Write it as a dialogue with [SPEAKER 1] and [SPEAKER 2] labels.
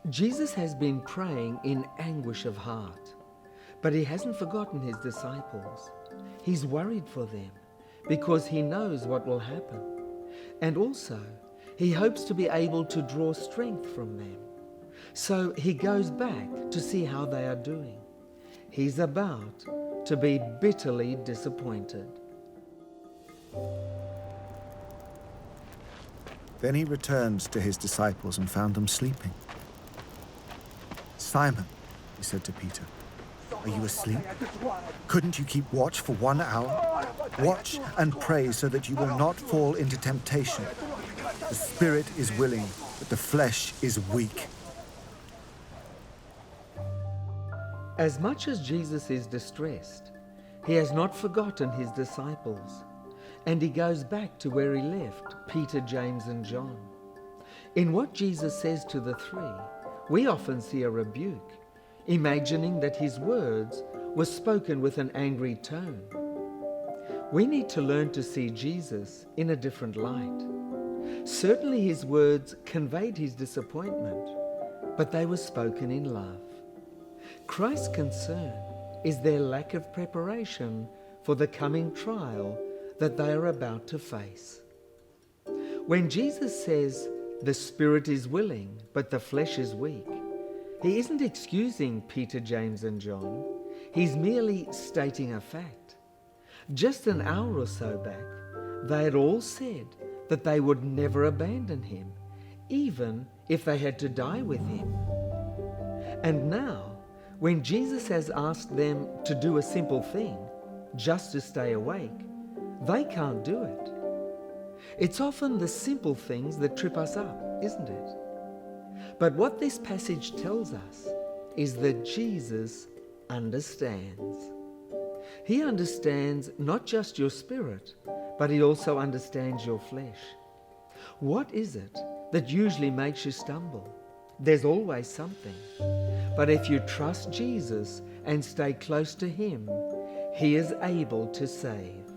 [SPEAKER 1] Jesus has been praying in anguish of heart, but he hasn't forgotten his disciples. He's worried for them because he knows what will happen. And also, he hopes to be able to draw strength from them. So he goes back to see how they are doing. He's about to be bitterly disappointed.
[SPEAKER 2] Then he returned to his disciples and found them sleeping. "Simon," he said to Peter, "are you asleep? Couldn't you keep watch for 1 hour? Watch and pray so that you will not fall into temptation. The spirit is willing, but the flesh is weak."
[SPEAKER 1] As much as Jesus is distressed, he has not forgotten his disciples, and he goes back to where he left Peter, James, and John. In what Jesus says to the three, we often see a rebuke, imagining that his words were spoken with an angry tone. We need to learn to see Jesus in a different light. Certainly his words conveyed his disappointment, but they were spoken in love. Christ's concern is their lack of preparation for the coming trial that they are about to face. When Jesus says, "The spirit is willing, but the flesh is weak," he isn't excusing Peter, James, and John. He's merely stating a fact. Just an hour or so back, they had all said that they would never abandon him, even if they had to die with him. And now, when Jesus has asked them to do a simple thing, just to stay awake, they can't do it. It's often the simple things that trip us up, isn't it? But what this passage tells us is that Jesus understands. He understands not just your spirit, but he also understands your flesh. What is it that usually makes you stumble? There's always something. But if you trust Jesus and stay close to him, he is able to save.